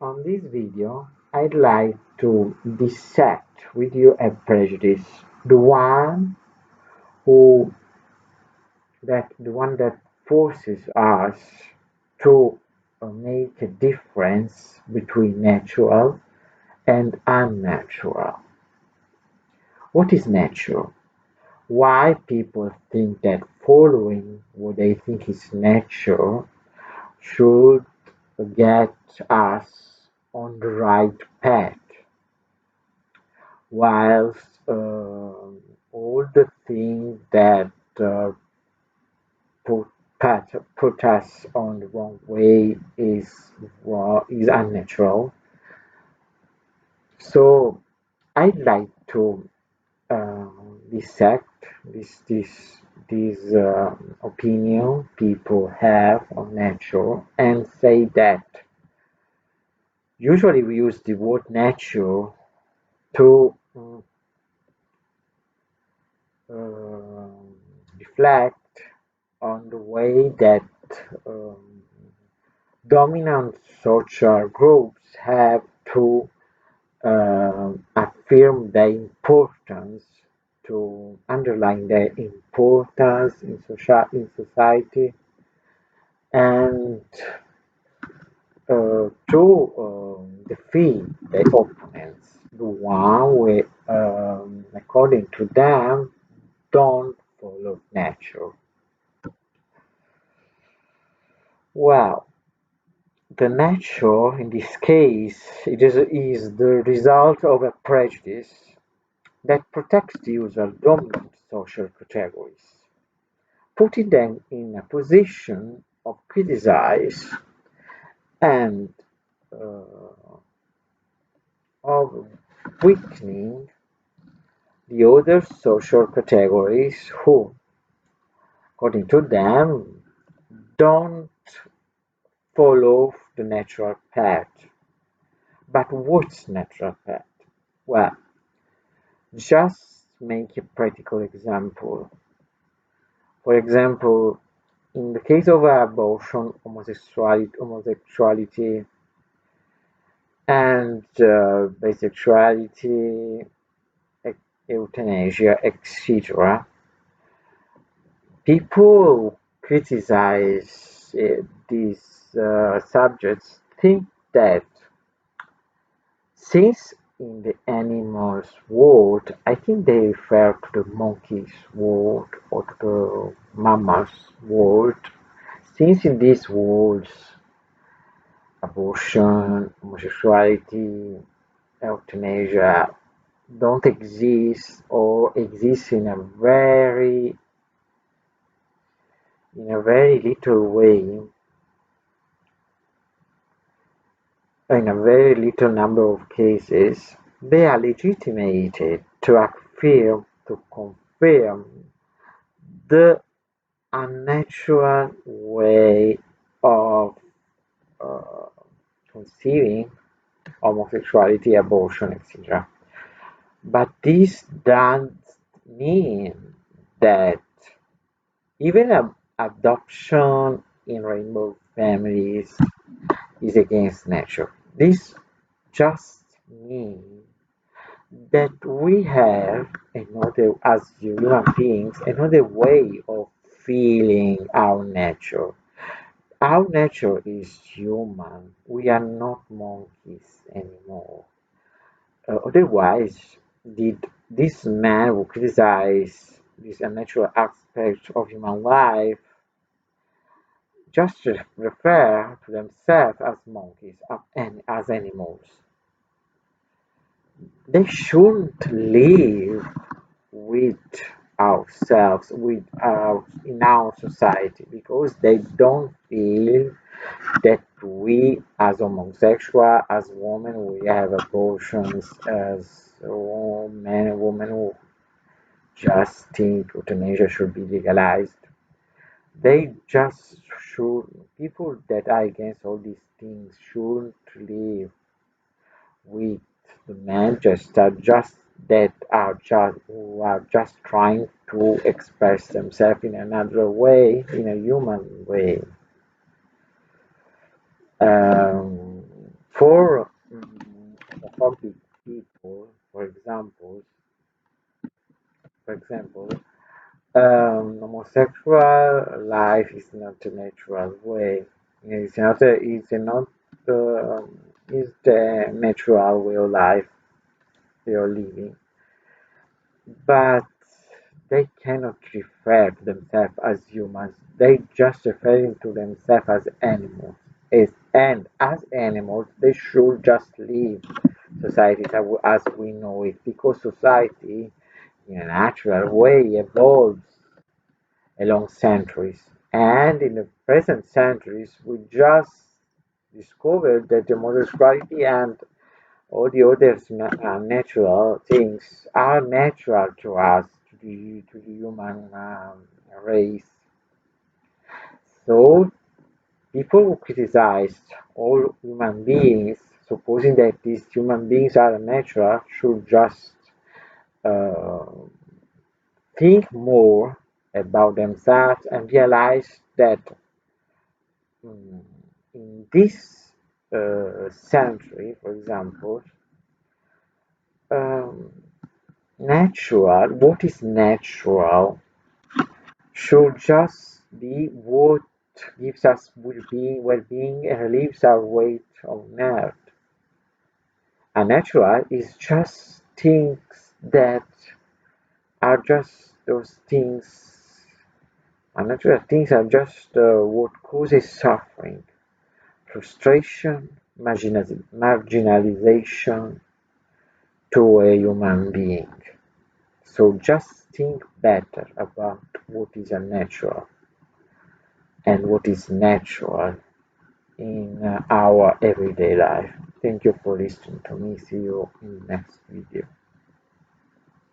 On this video, I'd like to dissect with you a prejudice, the one who the one that forces us to make a difference between natural and unnatural. What is natural? Why people think that following what they think is natural should get us on the right path, whilst all the things that uh, put, put us on the wrong way is unnatural. So I'd like to dissect this opinion people have on nature and say that usually we use the word nature to reflect on the way that um, dominant social groups have to affirm their importance, to underline their importance in society, and to defeat their opponents, the one who, according to them, don't follow nature. Well, the nature in this case is the result of a prejudice that protects the user dominant social categories, putting them in a position of criticize and uh, of weakening the other social categories who, according to them, don't follow the natural path. But what's natural path? Well, just make a practical example. For example, in the case of abortion, homosexuality and bisexuality, euthanasia, etc., people criticize these subjects, think that since in the animals world, I think they refer to the monkeys world or to the mammals world. Since in these worlds, abortion, homosexuality, euthanasia don't exist or exist in a very little way, in a very little number of cases, they are legitimated to affirm, to confirm the unnatural way of uh, conceiving homosexuality, abortion, etc. But this doesn't mean that even adoption in rainbow families is against nature. This just means that we have another, as human beings, another way of feeling our nature. Our nature is human. We are not monkeys anymore. Otherwise, did this man who criticize this unnatural aspect of human life just refer to themselves as monkeys and as animals? They shouldn't live with ourselves, with our in our society, because they don't feel that we, as homosexual, as women, we have abortions, as men and women who just think euthanasia should be legalized. They just should, people that are against all these things shouldn't live with the men just that are just who are just trying to express themselves in another way, in a human way. Um, For homophobic people, for example, homosexual life is not a natural way. Uh, it's the natural way of life they are living, but they cannot refer to themselves as humans. They just referring to themselves as animals. And as animals, they should just leave society as we know it, because society, in a natural way, evolves along centuries. And in the present centuries, we just discovered that the homosexuality and all the other natural things are natural to us, to the human race. So people who criticized all human beings, supposing that these human beings are natural, should just uh, think more about themselves and realize that mm, in this century, for example, um, what is natural should just be what gives us well-being and relieves our weight on earth. Unnatural is just things that are just those things. Unnatural things are just what causes suffering, frustration, marginalization to a human being. So just think better about what is unnatural and what is natural in our everyday life. Thank you for listening to me. See you in the next video.